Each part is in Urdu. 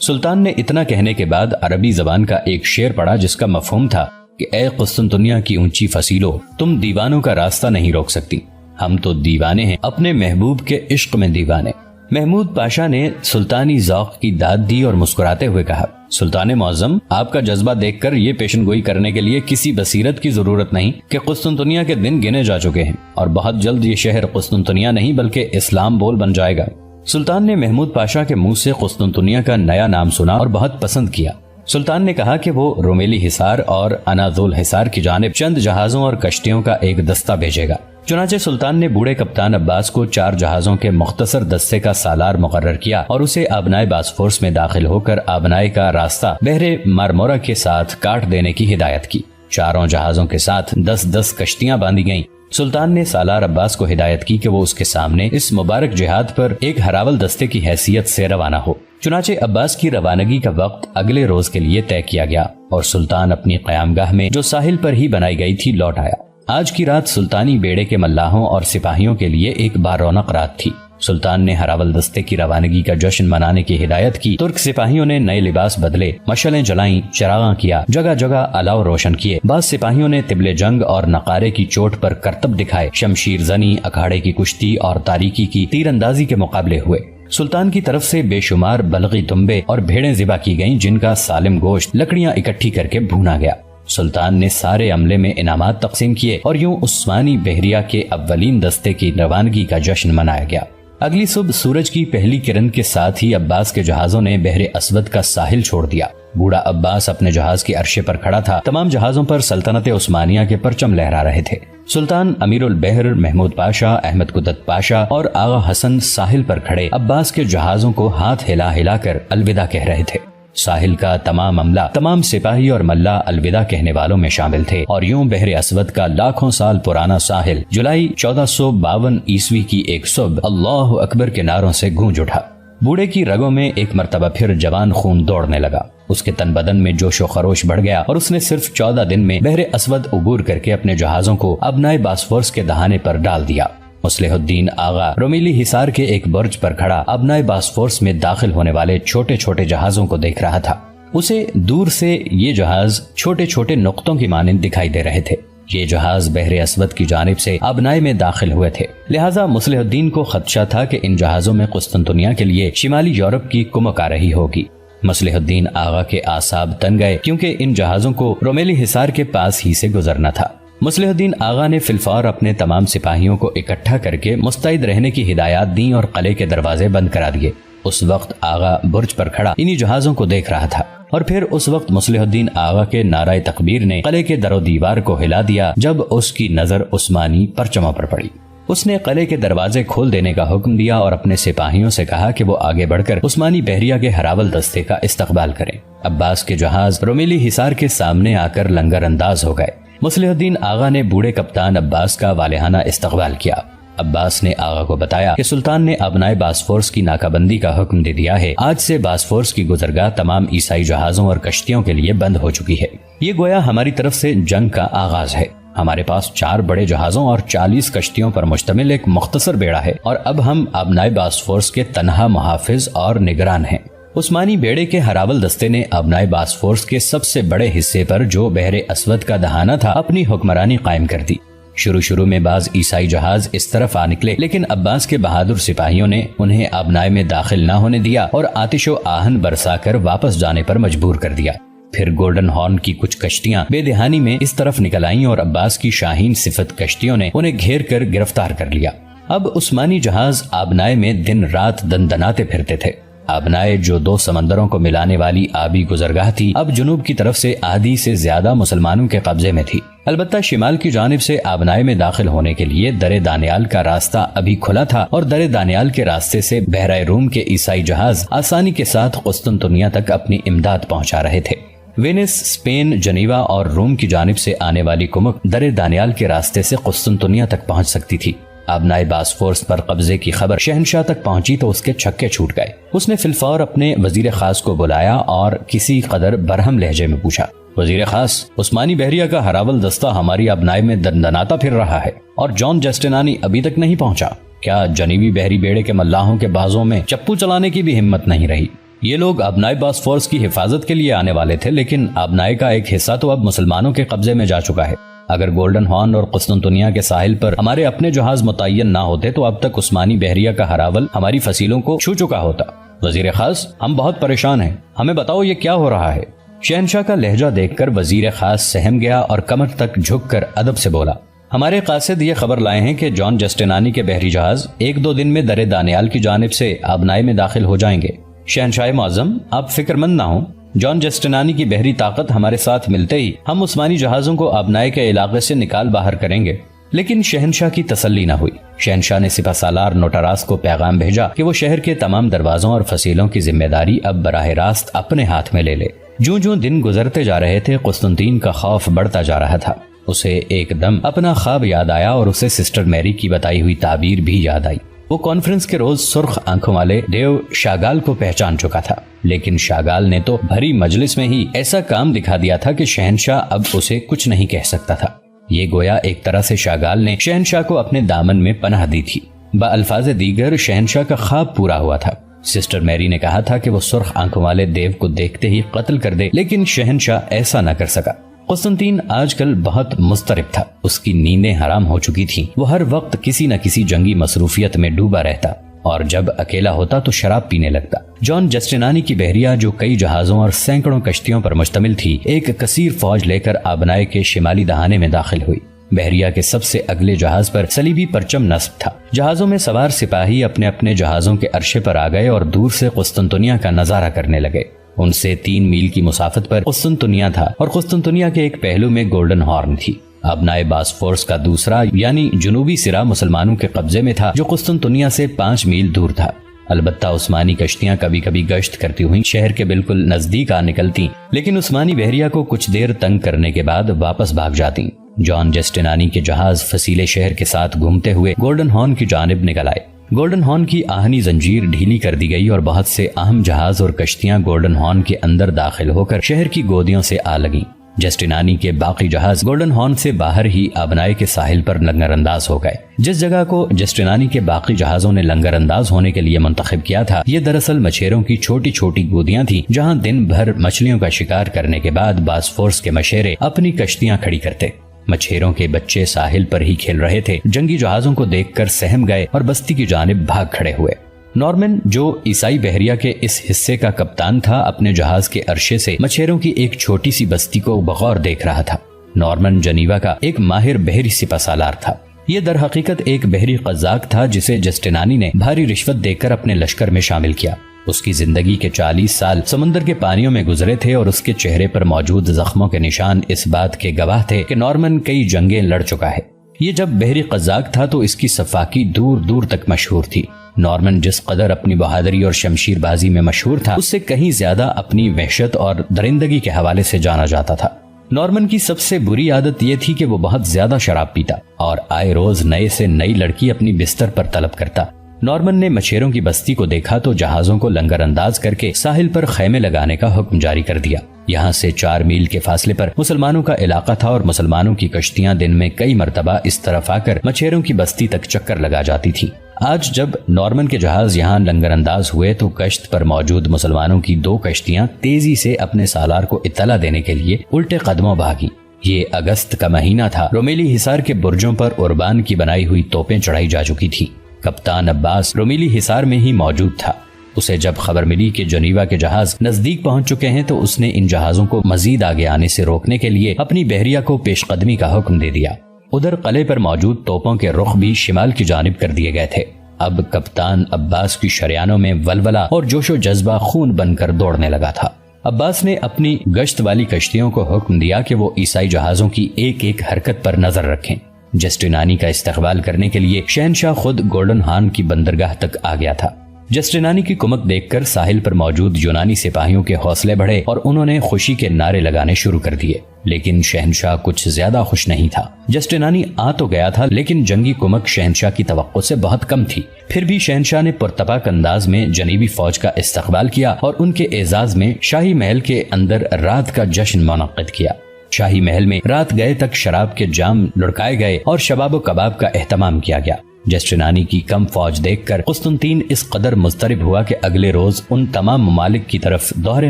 سلطان نے اتنا کہنے کے بعد عربی زبان کا ایک شعر پڑھا جس کا مفہوم تھا کہ اے قسطنطنیہ کی اونچی فصیلو، تم دیوانوں کا راستہ نہیں روک سکتی، ہم تو دیوانے ہیں، اپنے محبوب کے عشق میں دیوانے۔ محمود پاشا نے سلطانی ذوق کی داد دی اور مسکراتے ہوئے کہا، سلطان معظم، آپ کا جذبہ دیکھ کر یہ پیشن گوئی کرنے کے لیے کسی بصیرت کی ضرورت نہیں کہ قسطنطنیہ کے دن گنے جا چکے ہیں اور بہت جلد یہ شہر قسطنطنیہ نہیں بلکہ اسلام بول بن جائے گا۔ سلطان نے محمود پاشا کے منہ سے قسطنطنیہ کا نیا نام سنا اور بہت پسند کیا۔ سلطان نے کہا کہ وہ رومیلی حصار اور اناضول حصار کی جانب چند جہازوں اور کشتیوں کا ایک دستہ بھیجے گا۔ چنانچہ سلطان نے بوڑھے کپتان عباس کو 4 جہازوں کے مختصر دستے کا سالار مقرر کیا اور اسے آبنائے باسفورس میں داخل ہو کر آبنائے کا راستہ بحر مارمورا کے ساتھ کاٹ دینے کی ہدایت کی۔ 4 جہازوں کے ساتھ 10 کشتیاں باندھی گئیں۔ سلطان نے سالار عباس کو ہدایت کی کہ وہ اس کے سامنے اس مبارک جہاد پر ایک ہراول دستے کی حیثیت سے روانہ ہو۔ چنانچہ عباس کی روانگی کا وقت اگلے روز کے لیے طے کیا گیا اور سلطان اپنی قیام گاہ میں جو ساحل پر ہی بنائی گئی تھی لوٹ آیا۔ آج کی رات سلطانی بیڑے کے ملاحوں اور سپاہیوں کے لیے ایک بارونق رات تھی۔ سلطان نے ہراول دستے کی روانگی کا جشن منانے کی ہدایت کی۔ ترک سپاہیوں نے نئے لباس بدلے، مشعلیں جلائیں، چراغاں کیا، جگہ جگہ الاؤ روشن کیے۔ بعض سپاہیوں نے طبل جنگ اور نقارے کی چوٹ پر کرتب دکھائے۔ شمشیر زنی، اکھاڑے کی کشتی اور تاریکی کی تیر اندازی کے مقابلے ہوئے۔ سلطان کی طرف سے بے شمار بلغی دمبے اور بھیڑیں ذبح کی گئیں جن کا سالم گوشت لکڑیاں اکٹھی کر کے بھونا گیا۔ سلطان نے سارے عملے میں انعامات تقسیم کیے اور یوں عثمانی بحریہ کے اولین دستے کی روانگی کا جشن منایا گیا۔ اگلی صبح سورج کی پہلی کرن کے ساتھ ہی عباس کے جہازوں نے بحر اسود کا ساحل چھوڑ دیا۔ بوڑھا عباس اپنے جہاز کے عرشے پر کھڑا تھا۔ تمام جہازوں پر سلطنت عثمانیہ کے پرچم لہرا رہے تھے۔ سلطان امیر البحر محمود پاشا، احمد قدرت پاشا اور آغا حسن ساحل پر کھڑے عباس کے جہازوں کو ہاتھ ہلا ہلا کر الوداع کہہ رہے تھے۔ ساحل کا تمام عملہ، تمام سپاہی اور ملا الوداع کہنے والوں میں شامل تھے اور یوں بحر اسود کا لاکھوں سال پرانا ساحل جولائی 1452 عیسوی کی ایک صبح اللہ اکبر کے نعروں سے گونج اٹھا۔ بوڑھے کی رگوں میں ایک مرتبہ پھر جوان خون دوڑنے لگا۔ اس کے تن بدن میں جوش و خروش بڑھ گیا اور اس نے صرف 14 دن میں بحر اسود عبور کر کے اپنے جہازوں کو ابنائے باسفورس کے دہانے پر ڈال دیا۔ مصلح الدین آغا رومیلی حصار کے ایک برج پر کھڑا ابنائے باسفورس میں داخل ہونے والے چھوٹے چھوٹے جہازوں کو دیکھ رہا تھا۔ اسے دور سے یہ جہاز چھوٹے چھوٹے نقطوں کی مانند دکھائی دے رہے تھے۔ یہ جہاز بحر اسود کی جانب سے ابنائے میں داخل ہوئے تھے، لہٰذا مصلح الدین کو خدشہ تھا کہ ان جہازوں میں قسطنطنیہ کے لیے شمالی یورپ کی کمک آ رہی ہوگی۔ مصلح الدین آغا کے اعصاب تن گئے کیونکہ ان جہازوں کو رومیلی حصار کے پاس ہی سے گزرنا تھا۔ مصلح الدین آغا نے فی الفور اپنے تمام سپاہیوں کو اکٹھا کر کے مستعد رہنے کی ہدایات دیں اور قلعے کے دروازے بند کرا دیے۔ اس وقت آغا برج پر کھڑا انہی جہازوں کو دیکھ رہا تھا اور پھر اس وقت مصلح الدین آغا کے نعرہ تکبیر نے قلعے کے در و دیوار کو ہلا دیا جب اس کی نظر عثمانی پرچموں پر پڑی۔ اس نے قلعے کے دروازے کھول دینے کا حکم دیا اور اپنے سپاہیوں سے کہا کہ وہ آگے بڑھ کر عثمانی بحریہ کے ہراول دستے کا استقبال کریں۔ عباس کے جہاز رومیلی حصار کے سامنے آ کر لنگر انداز ہو گئے۔ مصلح الدین آغا نے بوڑھے کپتان عباس کا والہانہ استقبال کیا۔ عباس نے آغا کو بتایا کہ سلطان نے ابنائے باسفورس کی ناکہ بندی کا حکم دے دیا ہے۔ آج سے باسفورس کی گزرگاہ تمام عیسائی جہازوں اور کشتیوں کے لیے بند ہو چکی ہے۔ یہ گویا ہماری طرف سے جنگ کا آغاز ہے۔ ہمارے پاس 4 بڑے جہازوں اور 40 کشتیوں پر مشتمل ایک مختصر بیڑا ہے اور اب ہم ابنائے باسفورس کے تنہا محافظ اور نگران ہیں۔ عثمانی بیڑے کے ہراول دستے نے ابنائے باسفورس کے سب سے بڑے حصے پر جو بحر اسود کا دہانہ تھا اپنی حکمرانی قائم کر دی۔ شروع میں بعض عیسائی جہاز اس طرف آ نکلے لیکن عباس کے بہادر سپاہیوں نے انہیں ابنائے میں داخل نہ ہونے دیا اور آتش و آہن برسا کر واپس جانے پر مجبور کر دیا۔ پھر گولڈن ہارن کی کچھ کشتیاں بے دہانی میں اس طرف نکل آئیں اور عباس کی شاہین صفت کشتیوں نے انہیں گھیر کر گرفتار کر لیا۔ اب عثمانی جہاز آبنائے میں دن رات دندناتے پھرتے تھے۔ آبنائے جو 2 سمندروں کو ملانے والی آبی گزرگاہ تھی اب جنوب کی طرف سے آدھی سے زیادہ مسلمانوں کے قبضے میں تھی۔ البتہ شمال کی جانب سے آبنائے میں داخل ہونے کے لیے در دانیال کا راستہ ابھی کھلا تھا اور در دانیال کے راستے سے بحیرہ روم کے عیسائی جہاز آسانی کے ساتھ قسطنطنیہ تک اپنی امداد پہنچا رہے تھے۔ وینس، اسپین، جنیوا اور روم کی جانب سے آنے والی کمک در دانیال کے راستے سے قسطنطنیہ تک پہنچ سکتی تھی۔ ابنائے باسفورس پر قبضے کی خبر شہنشاہ تک پہنچی تو اس کے چھکے چھوٹ گئے۔ اس نے فی الفور اپنے وزیر خاص کو بلایا اور کسی قدر برہم لہجے میں پوچھا، وزیر خاص، عثمانی بحریہ کا ہراول دستہ ہماری ابنائے میں دندناتا پھر رہا ہے اور جان جسٹینانی ابھی تک نہیں پہنچا۔ کیا جنیبی بحری بیڑے کے ملاحوں کے بازوں میں چپو چلانے کی بھی ہمت نہیں رہی؟ یہ لوگ ابنائے باسفورس کی حفاظت کے لیے آنے والے تھے، لیکن ابنائے کا ایک حصہ تو اب مسلمانوں کے قبضے میں جا چکا ہے۔ اگر گولڈن ہارن اور قسطنطنیہ کے ساحل پر ہمارے اپنے جہاز متعین نہ ہوتے تو اب تک عثمانی بحریہ کا ہراول ہماری فصیلوں کو چھو چکا ہوتا۔ وزیر خاص، ہم بہت پریشان ہیں، ہمیں بتاؤ یہ کیا ہو رہا ہے؟ شہنشاہ کا لہجہ دیکھ کر وزیر خاص سہم گیا اور کمر تک جھک کر ادب سے بولا، ہمارے قاصد یہ خبر لائے ہیں کہ جان جسٹینانی کے بحری جہاز 1-2 دن میں در دانیال کی جانب سے آبنائے میں داخل ہو جائیں گے۔ شہنشاہ معظم، آپ فکر مند نہ ہوں، جان جسٹینانی کی بحری طاقت ہمارے ساتھ ملتے ہی ہم عثمانی جہازوں کو آبنائے کے علاقے سے نکال باہر کریں گے۔ لیکن شہنشاہ کی تسلی نہ ہوئی۔ شہنشاہ نے سپہ سالار نوٹاراس کو پیغام بھیجا کہ وہ شہر کے تمام دروازوں اور فصیلوں کی ذمہ داری اب براہ راست اپنے ہاتھ میں لے لے۔ جوں جوں دن گزرتے جا رہے تھے، قسطنطین کا خوف بڑھتا جا رہا تھا۔ اسے ایک دم اپنا خواب یاد آیا اور اسے سسٹر میری کی بتائی ہوئی تعبیر بھی یاد آئی۔ وہ کانفرنس کے روز سرخ آنکھوں والے ڈیو شاگال کو پہچان چکا تھا، لیکن شاگال نے تو بھری مجلس میں ہی ایسا کام دکھا دیا تھا کہ شہنشاہ اب اسے کچھ نہیں کہہ سکتا تھا۔ یہ گویا ایک طرح سے شاگال نے شہنشاہ کو اپنے دامن میں پناہ دی تھی۔ بالفاظ دیگر شہنشاہ کا خواب پورا ہوا تھا۔ سسٹر میری نے کہا تھا کہ وہ سرخ آنکھوں والے دیو کو دیکھتے ہی قتل کر دے، لیکن شہنشاہ ایسا نہ کر سکا۔ قسطنطین آج کل بہت مضطرب تھا، اس کی نیندیں حرام ہو چکی تھیں۔ وہ ہر وقت کسی نہ کسی جنگی مصروفیت میں ڈوبا رہتا اور جب اکیلا ہوتا تو شراب پینے لگتا۔ جان جسٹینانی کی بحریہ، جو کئی جہازوں اور سینکڑوں کشتیوں پر مشتمل تھی، ایک کثیر فوج لے کر آبنائے کے شمالی دہانے میں داخل ہوئی۔ بحریہ کے سب سے اگلے جہاز پر صلیبی پرچم نصب تھا۔ جہازوں میں سوار سپاہی اپنے اپنے جہازوں کے عرشے پر آ گئے اور دور سے قسطنطنیہ کا نظارہ کرنے لگے۔ ان سے 3 میل کی مسافت پر قسطنطنیہ تھا اور قسطنطنیہ کے ایک پہلو میں گولڈن ہارن تھی۔ ابنائے باسفورس کا دوسرا یعنی جنوبی سرا مسلمانوں کے قبضے میں تھا، جو قسطنطنیہ سے 5 میل دور تھا۔ البتہ عثمانی کشتیاں کبھی کبھی گشت کرتی ہوئیں شہر کے بالکل نزدیک آ نکلتی، لیکن عثمانی بحریہ کو کچھ دیر تنگ کرنے کے بعد واپس بھاگ جاتی۔ جان جسٹینانی کے جہاز فصیلے شہر کے ساتھ گھومتے ہوئے گولڈن ہارن کی جانب نکل آئے۔ گولڈن ہارن کی آہنی زنجیر ڈھیلی کر دی گئی اور بہت سے اہم جہاز اور کشتیاں گولڈن ہارن کے اندر داخل ہو کر شہر کی گودیوں سے آ لگیں۔ جسٹینانی کے باقی جہاز گولڈن ہارن سے باہر ہی آبنائے کے ساحل پر لنگر انداز ہو گئے۔ جس جگہ کو جسٹینانی کے باقی جہازوں نے لنگر انداز ہونے کے لیے منتخب کیا تھا، یہ دراصل مچھیروں کی چھوٹی چھوٹی گودیاں تھیں، جہاں دن بھر مچھلیوں کا شکار کرنے کے بعد باسفورس کے مچھیرے اپنی کشتیاں کھڑی کرتے۔ مچھیروں کے بچے ساحل پر ہی کھیل رہے تھے۔ جنگی جہازوں کو دیکھ کر سہم گئے اور بستی کی جانب بھاگ کھڑے ہوئے۔ نارمن، جو عیسائی بحریہ کے اس حصے کا کپتان تھا، اپنے جہاز کے عرشے سے مچھیروں کی ایک چھوٹی سی بستی کو بغور دیکھ رہا تھا۔ نارمن جنیوا کا ایک ماہر بحری سپہ سالار تھا۔ یہ در حقیقت ایک بحری قزاق تھا جسے جسٹینانی نے بھاری رشوت دے کر اپنے لشکر میں شامل کیا۔ اس کی زندگی کے 40 سال سمندر کے پانیوں میں گزرے تھے اور اس کے چہرے پر موجود زخموں کے نشان اس بات کے گواہ تھے کہ نارمن کئی جنگیں لڑ چکا ہے۔ یہ جب بحری قزاق تھا تو اس کی سفاکی دور دور تک مشہور تھی۔ نارمن جس قدر اپنی بہادری اور شمشیر بازی میں مشہور تھا، اس سے کہیں زیادہ اپنی وحشت اور درندگی کے حوالے سے جانا جاتا تھا۔ نارمن کی سب سے بری عادت یہ تھی کہ وہ بہت زیادہ شراب پیتا اور آئے روز نئے سے نئی لڑکی اپنی بستر پر طلب کرتا۔ نارمن نے مچھیروں کی بستی کو دیکھا تو جہازوں کو لنگر انداز کر کے ساحل پر خیمے لگانے کا حکم جاری کر دیا۔ یہاں سے 4 میل کے فاصلے پر مسلمانوں کا علاقہ تھا اور مسلمانوں کی کشتیاں دن میں کئی مرتبہ اس طرف آ کر مچھیروں کی بستی تک چکر لگا جاتی تھی۔ آج جب نارمن کے جہاز یہاں لنگر انداز ہوئے تو کشت پر موجود مسلمانوں کی 2 کشتیاں تیزی سے اپنے سالار کو اطلاع دینے کے لیے الٹے قدموں بھاگی۔ یہ اگست کا مہینہ تھا۔ رومیلی حصار کے برجوں پر اوربان کی بنائی ہوئی توپیں چڑھائی جا چکی تھی۔ کپتان عباس رومیلی حصار میں ہی موجود تھا۔ اسے جب خبر ملی کہ جنیوا کے جہاز نزدیک پہنچ چکے ہیں تو اس نے ان جہازوں کو مزید آگے آنے سے روکنے کے لیے اپنی بحریہ کو پیش قدمی کا حکم دے دیا۔ ادھر قلعے پر موجود توپوں کے رخ بھی شمال کی جانب کر دیے گئے تھے۔ اب کپتان عباس کی شریانوں میں ولولہ اور جوش و جذبہ خون بن کر دوڑنے لگا تھا۔ عباس نے اپنی گشت والی کشتیوں کو حکم دیا کہ وہ عیسائی جہازوں کی ایک ایک حرکت پر نظر رکھیں۔ جسٹینانی کا استقبال کرنے کے لیے شہنشاہ خود گولڈن ہارن کی بندرگاہ تک آ گیا تھا۔ جسٹینانی کی کمک دیکھ کر ساحل پر موجود یونانی سپاہیوں کے حوصلے بڑھے اور انہوں نے خوشی کے نعرے لگانے شروع کر دیے، لیکن شہنشاہ کچھ زیادہ خوش نہیں تھا۔ جسٹینانی آ تو گیا تھا، لیکن جنگی کمک شہنشاہ کی توقع سے بہت کم تھی۔ پھر بھی شہنشاہ نے پرتپاک انداز میں جنیبی فوج کا استقبال کیا اور ان کے اعزاز میں شاہی محل کے اندر رات کا جشن منعقد کیا۔ شاہی محل میں رات گئے تک شراب کے جام لڑکائے گئے اور شباب و کباب کا اہتمام کیا گیا۔ جسٹینانی کی کم فوج دیکھ کر قسطنطین اس قدر مضطرب ہوا کہ اگلے روز ان تمام ممالک کی طرف دوہرے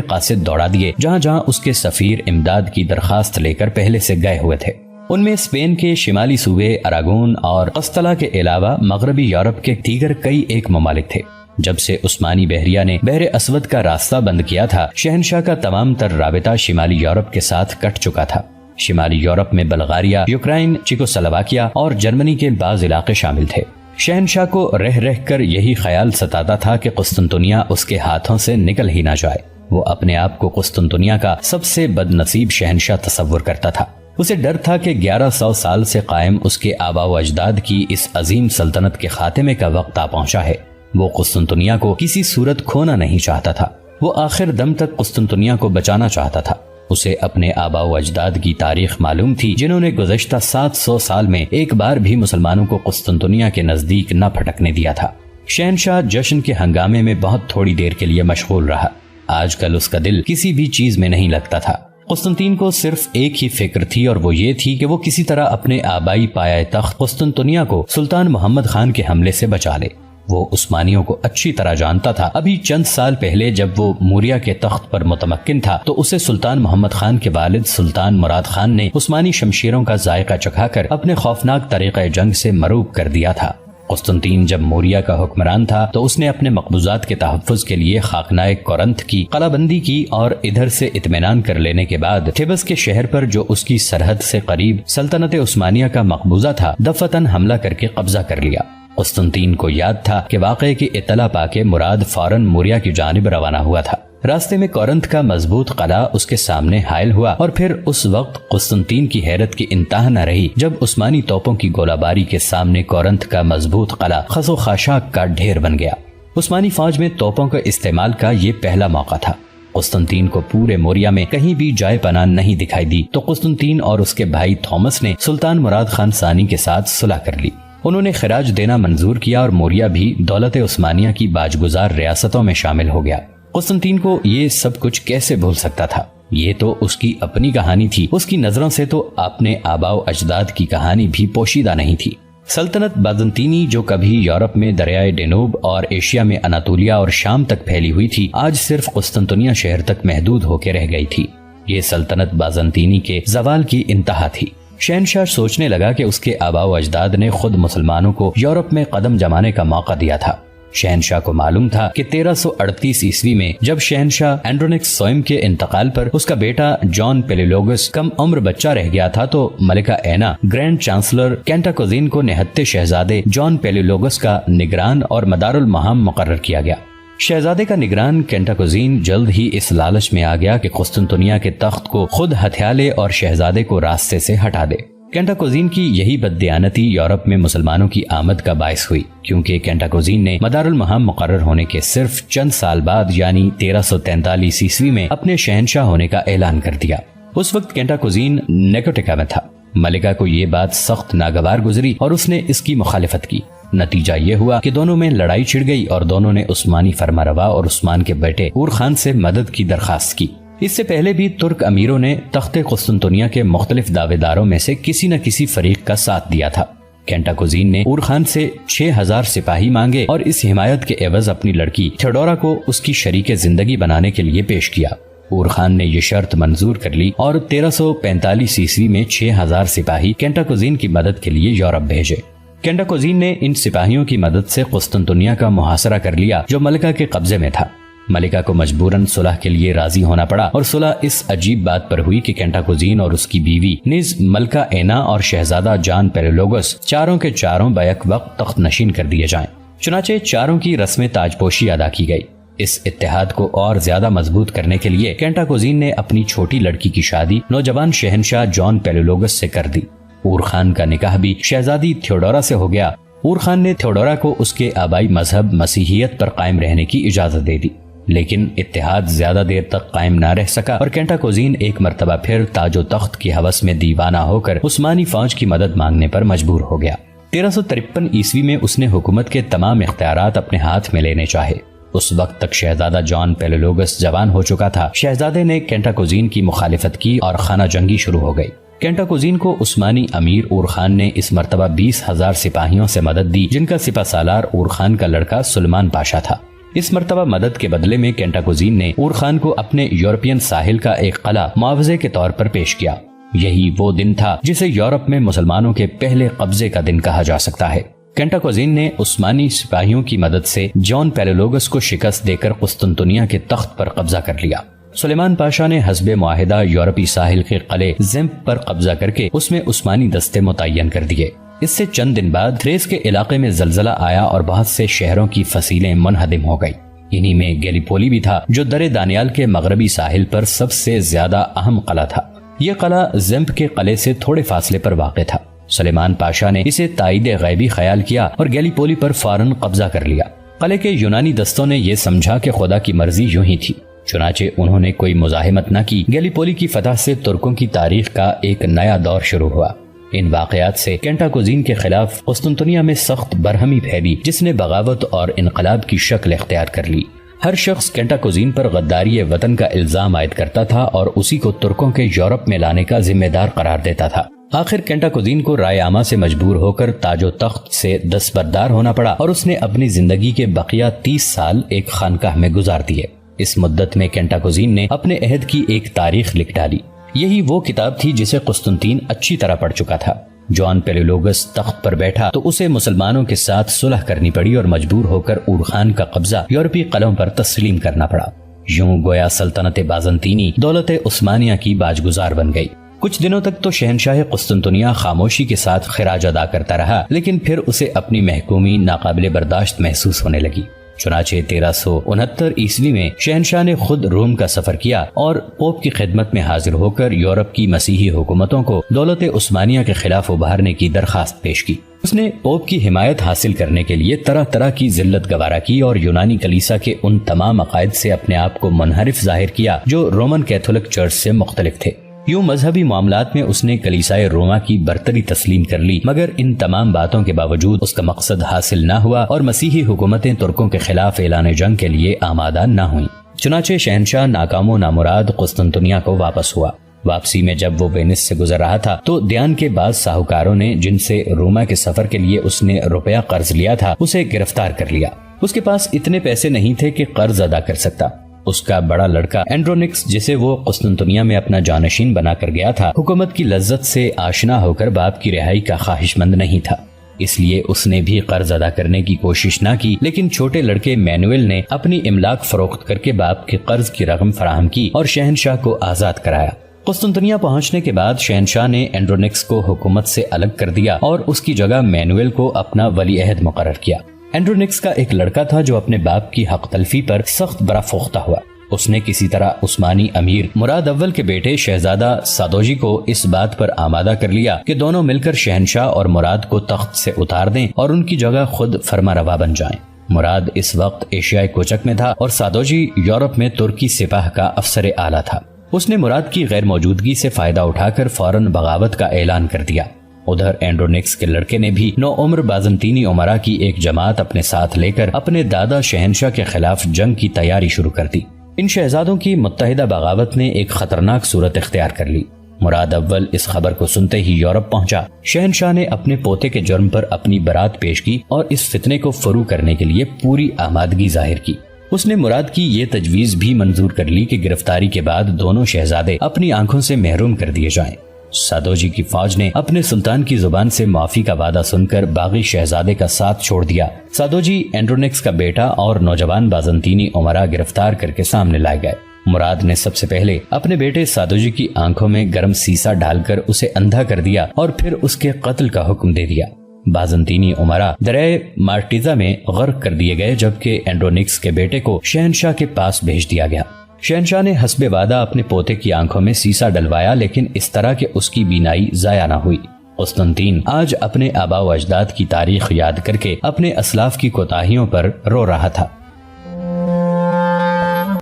قاصد دوڑا دیے جہاں جہاں اس کے سفیر امداد کی درخواست لے کر پہلے سے گئے ہوئے تھے۔ ان میں اسپین کے شمالی صوبے اراگون اور قسطلہ کے علاوہ مغربی یورپ کے دیگر کئی ایک ممالک تھے۔ جب سے عثمانی بحریہ نے بحر اسود کا راستہ بند کیا تھا، شہنشاہ کا تمام تر رابطہ شمالی یورپ کے ساتھ کٹ چکا تھا۔ شمالی یورپ میں بلغاریہ، یوکرائن، چیکوسلواکیہ اور جرمنی کے بعض علاقے شامل تھے۔ شہنشاہ کو رہ رہ کر یہی خیال ستاتا تھا کہ قسطنطنیہ اس کے ہاتھوں سے نکل ہی نہ جائے۔ وہ اپنے آپ کو قسطنطنیہ کا سب سے بد نصیب شہنشاہ تصور کرتا تھا۔ اسے ڈر تھا کہ 1100 سال سے قائم اس کے آباء و اجداد کی اس عظیم سلطنت کے خاتمے کا وقت آ پہنچا ہے۔ وہ قسطنطنیہ کو کسی صورت کھونا نہیں چاہتا تھا۔ وہ آخر دم تک قسطنطنیہ کو بچانا چاہتا تھا۔ اسے اپنے آباء و اجداد کی تاریخ معلوم تھی جنہوں نے گزشتہ 700 سال میں ایک بار بھی مسلمانوں کو قسطنطنیہ کے نزدیک نہ پھٹکنے دیا تھا۔ شہنشاہ جشن کے ہنگامے میں بہت تھوڑی دیر کے لیے مشغول رہا۔ آج کل اس کا دل کسی بھی چیز میں نہیں لگتا تھا۔ قسطنطین کو صرف ایک ہی فکر تھی اور وہ یہ تھی کہ وہ کسی طرح اپنے آبائی پایہ تخت قسطنطنیہ کو سلطان محمد خان کے حملے سے بچا لے۔ وہ عثمانیوں کو اچھی طرح جانتا تھا۔ ابھی چند سال پہلے جب وہ موریہ کے تخت پر متمکن تھا تو اسے سلطان محمد خان کے والد سلطان مراد خان نے عثمانی شمشیروں کا ذائقہ چکھا کر اپنے خوفناک طریقہ جنگ سے مروب کر دیا تھا۔ قسطنطین جب موریہ کا حکمران تھا تو اس نے اپنے مقبوضات کے تحفظ کے لیے خاکنائے کورنتھ کی قلعہ بندی کی اور ادھر سے اطمینان کر لینے کے بعد تھیبس کے شہر پر جو اس کی سرحد سے قریب سلطنت عثمانیہ کا مقبوضہ تھا دفعتاً حملہ کر کے قبضہ کر لیا۔ قسطنطین کو یاد تھا کہ واقعے کی اطلاع پا کے مراد فوراً موریہ کی جانب روانہ ہوا تھا۔ راستے میں کورنتھ کا مضبوط قلعہ اس کے سامنے حائل ہوا اور پھر اس وقت قسطنطین کی حیرت کی انتہا نہ رہی جب عثمانی توپوں کی گولہ باری کے سامنے کورنتھ کا مضبوط قلعہ خس و خاشاک کا ڈھیر بن گیا۔ عثمانی فوج میں توپوں کے استعمال کا یہ پہلا موقع تھا۔ قسطنطین کو پورے موریہ میں کہیں بھی جائے پناہ نہیں دکھائی دی تو قسطنطین اور اس کے بھائی تھامس نے سلطان مراد خان ثانی کے ساتھ صلح کر لی۔ انہوں نے خراج دینا منظور کیا اور موریہ بھی دولت عثمانیہ کی باجگزار ریاستوں میں شامل ہو گیا۔ قسطنطین کو یہ سب کچھ کیسے بھول سکتا تھا؟ یہ تو اس کی اپنی کہانی تھی۔ اس کی نظروں سے تو اپنے آباء و اجداد کی کہانی بھی پوشیدہ نہیں تھی۔ سلطنت بازنطینی جو کبھی یورپ میں دریائے ڈینوب اور ایشیا میں اناطولیہ اور شام تک پھیلی ہوئی تھی، آج صرف قسطنطنیہ شہر تک محدود ہو کے رہ گئی تھی۔ یہ سلطنت بازنطینی کے زوال کی انتہا تھی۔ شہنشاہ سوچنے لگا کہ اس کے آباء و اجداد نے خود مسلمانوں کو یورپ میں قدم جمانے کا موقع دیا تھا۔ شہنشاہ کو معلوم تھا کہ 1338 عیسوی میں جب شہنشاہ اینڈرونکس سوئم کے انتقال پر اس کا بیٹا جان پیلیولوگس کم عمر بچہ رہ گیا تھا تو ملکہ اینا گرینڈ چانسلر کینٹاکوزین کو نہتے شہزادے جان پیلیولوگس کا نگران اور مدار المہام مقرر کیا گیا۔ شہزادے کا نگران کینٹاکوزین جلد ہی اس لالچ میں آ گیا کہ قسطنطنیہ کے تخت کو خود ہتھیا لے اور شہزادے کو راستے سے ہٹا دے۔ کینٹاکوزین کی یہی بددیانتی یورپ میں مسلمانوں کی آمد کا باعث ہوئی، کیونکہ کینٹاکوزین نے مدار المہام مقرر ہونے کے صرف چند سال بعد یعنی 1343 عیسوی میں اپنے شہنشاہ ہونے کا اعلان کر دیا۔ اس وقت کینٹاکوزین نیکوٹیکا میں تھا۔ ملکہ کو یہ بات سخت ناگوار گزری اور اس نے اس کی مخالفت کی۔ نتیجہ یہ ہوا کہ دونوں میں لڑائی چھڑ گئی اور دونوں نے عثمانی فرمانروا اور عثمان کے بیٹے اور خان سے مدد کی درخواست کی۔ اس سے پہلے بھی ترک امیروں نے تخت قسطنطنیہ کے مختلف دعوے داروں میں سے کسی نہ کسی فریق کا ساتھ دیا تھا۔ کینٹاکوزین نے اور خان سے 6000 سپاہی مانگے اور اس حمایت کے عوض اپنی لڑکی تھیوڈورا کو اس کی شریک زندگی بنانے کے لیے پیش کیا۔ اور خان نے یہ شرط منظور کر لی اور 1345 عیسوی میں 6000 سپاہی کینٹاکوزین کی مدد کے لیے یورپ بھیجے۔ کینٹاکوزین نے ان سپاہیوں کی مدد سے قسطنطنیہ کا محاصرہ کر لیا جو ملکہ کے قبضے میں تھا۔ ملکہ کو مجبوراً صلح کے لیے راضی ہونا پڑا اور صلح اس عجیب بات پر ہوئی کہ کینٹاکوزین اور اس کی بیوی نیز ملکہ اینا اور شہزادہ جان پیلیولوگس چاروں کے چاروں بیک وقت تخت نشین کر دیے جائیں۔ چنانچہ چاروں کی رسم تاجپوشی ادا کی گئی۔ اس اتحاد کو اور زیادہ مضبوط کرنے کے لیے کینٹاکوزین نے اپنی چھوٹی لڑکی کی شادی نوجوان شہنشاہ جان پیلیولوگس سے کر دی۔ اور خان کا نکاح بھی شہزادی تھیوڈورا سے ہو گیا۔ اور خان نے تھیوڈورا کو اس کے آبائی مذہب مسیحیت پر قائم رہنے کی اجازت دے دی، لیکن اتحاد زیادہ دیر تک قائم نہ رہ سکا اور کینٹاکوزین ایک مرتبہ پھر تاج و تخت کی ہوس میں دیوانہ ہو کر عثمانی فوج کی مدد مانگنے پر مجبور ہو گیا۔ 1353 عیسوی میں اس نے حکومت کے تمام اختیارات اپنے ہاتھ میں لینے چاہے۔ اس وقت تک شہزادہ جان پیلیولوگس جوان ہو چکا تھا۔ شہزادے نے کینٹاکوزین کی مخالفت کی اور خانہ جنگی شروع ہو گئی۔ کینٹاکوزین کو عثمانی امیر اور خان نے اس مرتبہ 20,000 سپاہیوں سے مدد دی، جن کا سپہ سالار اور خان کا لڑکا سلیمان پاشا تھا۔ اس مرتبہ مدد کے بدلے میں کینٹاکوزین نے اور خان کو اپنے یورپین ساحل کا ایک قلعہ معاوضے کے طور پر پیش کیا۔ یہی وہ دن تھا جسے یورپ میں مسلمانوں کے پہلے قبضے کا دن کہا جا سکتا ہے۔ کینٹاکوزین نے عثمانی سپاہیوں کی مدد سے جان پیلولوگس کو شکست دے کر قسطنطنیہ کے تخت پر قبضہ کر لیا۔ سلیمان پاشا نے حسب معاہدہ یورپی ساحل کے قلعے زمپ پر قبضہ کر کے اس میں عثمانی دستے متعین کر دیے۔ اس سے چند دن بعد تھریس کے علاقے میں زلزلہ آیا اور بہت سے شہروں کی فصیلیں منہدم ہو گئی۔ انہی میں گیلیپولی بھی تھا، جو در دانیال کے مغربی ساحل پر سب سے زیادہ اہم قلعہ تھا۔ یہ قلعہ زمپ کے قلعے سے تھوڑے فاصلے پر واقع تھا۔ سلیمان پاشا نے اسے تائید غیبی خیال کیا اور گیلیپولی پر فوراً قبضہ کر لیا۔ قلعے کے یونانی دستوں نے یہ سمجھا کہ خدا کی مرضی یوں ہی تھی، چنانچہ انہوں نے کوئی مزاحمت نہ کی۔ گیلیپولی کی فتح سے ترکوں کی تاریخ کا ایک نیا دور شروع ہوا۔ ان واقعات سے کینٹاکوزین کے خلاف قسطنطنیہ میں سخت برہمی پھیلی، جس نے بغاوت اور انقلاب کی شکل اختیار کر لی۔ ہر شخص کینٹاکوزین پر غداری وطن کا الزام عائد کرتا تھا اور اسی کو ترکوں کے یورپ میں لانے کا ذمہ دار قرار دیتا تھا۔ آخر کینٹاکوزین کو رائے عامہ سے مجبور ہو کر تاج و تخت سے دستبردار ہونا پڑا اور اس نے اپنی زندگی کے بقیہ 30 سال ایک خانقاہ میں گزار دیے۔ اس مدت میں کینٹاکوزین نے اپنے عہد کی ایک تاریخ لکھ ڈالی۔ یہی وہ کتاب تھی جسے قسطنطین اچھی طرح پڑھ چکا تھا۔ جان پیلولوگس تخت پر بیٹھا تو اسے مسلمانوں کے ساتھ صلح کرنی پڑی اور مجبور ہو کر اور خان کا قبضہ یورپی قلعوں پر تسلیم کرنا پڑا۔ یوں گویا سلطنت بازنطینی دولت عثمانیہ کی باجگزار بن گئی۔ کچھ دنوں تک تو شہنشاہ قسطنطنیہ خاموشی کے ساتھ خراج ادا کرتا رہا، لیکن پھر اسے اپنی محکومی ناقابل برداشت محسوس ہونے لگی۔ چنانچہ 1369 عیسوی میں شہنشاہ نے خود روم کا سفر کیا اور پوپ کی خدمت میں حاضر ہو کر یورپ کی مسیحی حکومتوں کو دولت عثمانیہ کے خلاف ابھارنے کی درخواست پیش کی۔ اس نے پوپ کی حمایت حاصل کرنے کے لیے طرح طرح کی ذلت گوارا کی اور یونانی کلیسا کے ان تمام عقائد سے اپنے آپ کو منحرف ظاہر کیا جو رومن کیتھولک چرچ سے مختلف تھے۔ یوں مذہبی معاملات میں اس نے کلیسائے روما کی برتری تسلیم کر لی، مگر ان تمام باتوں کے باوجود اس کا مقصد حاصل نہ ہوا اور مسیحی حکومتیں ترکوں کے خلاف اعلان جنگ کے لیے آمادہ نہ ہوئیں۔ چنانچہ شہنشاہ ناکام و نامراد قسطنطنیہ کو واپس ہوا۔ واپسی میں جب وہ وینس سے گزر رہا تھا تو دیان کے بعض ساہوکاروں نے، جن سے روما کے سفر کے لیے اس نے روپیہ قرض لیا تھا، اسے گرفتار کر لیا۔ اس کے پاس اتنے پیسے نہیں تھے کہ قرض ادا کر سکتا۔ اس کا بڑا لڑکا اینڈرونکس، جسے وہ قسطنطنیہ میں اپنا جانشین بنا کر گیا تھا، حکومت کی لذت سے آشنا ہو کر باپ کی رہائی کا خواہش مند نہیں تھا، اس لیے اس نے بھی قرض ادا کرنے کی کوشش نہ کی۔ لیکن چھوٹے لڑکے مینوئل نے اپنی املاک فروخت کر کے باپ کے قرض کی رقم فراہم کی اور شہنشاہ کو آزاد کرایا۔ قسطنطنیہ پہنچنے کے بعد شہنشاہ نے اینڈرونکس کو حکومت سے الگ کر دیا اور اس کی جگہ مینوئل کو اپنا ولی عہد مقرر کیا۔ اینڈرونکس کا ایک لڑکا تھا جو اپنے باپ کی حق تلفی پر سخت برافروختہ ہوا۔ اس نے کسی طرح عثمانی امیر مراد اول کے بیٹے شہزادہ سادوجی کو اس بات پر آمادہ کر لیا کہ دونوں مل کر شہنشاہ اور مراد کو تخت سے اتار دیں اور ان کی جگہ خود فرما روا بن جائیں۔ مراد اس وقت ایشیائے کوچک میں تھا اور سادوجی یورپ میں ترکی سپاہ کا افسر اعلیٰ تھا۔ اس نے مراد کی غیر موجودگی سے فائدہ اٹھا کر فوراً بغاوت کا اعلان کر دیا۔ ادھر اینڈرونکس کے لڑکے نے بھی نو عمر بازنطینی امراء کی ایک جماعت اپنے ساتھ لے کر اپنے دادا شہنشاہ کے خلاف جنگ کی تیاری شروع کر دی۔ ان شہزادوں کی متحدہ بغاوت نے ایک خطرناک صورت اختیار کر لی۔ مراد اول اس خبر کو سنتے ہی یورپ پہنچا۔ شہنشاہ نے اپنے پوتے کے جرم پر اپنی برات پیش کی اور اس فتنے کو فرو کرنے کے لیے پوری آمادگی ظاہر کی۔ اس نے مراد کی یہ تجویز بھی منظور کر لی کہ گرفتاری کے بعد دونوں شہزادے اپنی آنکھوں سے محروم کر دیے جائیں۔ سادوجی کی فوج نے اپنے سلطان کی زبان سے معافی کا وعدہ سن کر باغی شہزادے کا ساتھ چھوڑ دیا۔ سادوجی، اینڈرونکس کا بیٹا اور نوجوان بازنطینی امراء گرفتار کر کے سامنے لائے گئے۔ مراد نے سب سے پہلے اپنے بیٹے سادوجی کی آنکھوں میں گرم سیسا ڈال کر اسے اندھا کر دیا اور پھر اس کے قتل کا حکم دے دیا۔ بازنطینی امراء دریائے مارٹیزا میں غرق کر دیے گئے، جبکہ اینڈرونکس کے بیٹے کو شہنشاہ کے پاس بھیج دیا گیا۔ شہنشاہ نے حسب وعدہ اپنے پوتے کی آنکھوں میں سیسا ڈلوایا، لیکن اس طرح کہ اس کی بینائی ضائع نہ ہوئی۔ قسطنطین آج اپنے آباء و اجداد کی تاریخ یاد کر کے اپنے اسلاف کی کوتاہیوں پر رو رہا تھا۔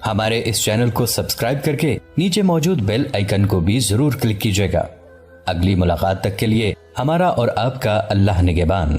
ہمارے اس چینل کو سبسکرائب کر کے نیچے موجود بیل آئیکن کو بھی ضرور کلک کیجیے گا۔ اگلی ملاقات تک کے لیے ہمارا اور آپ کا اللہ نگہبان۔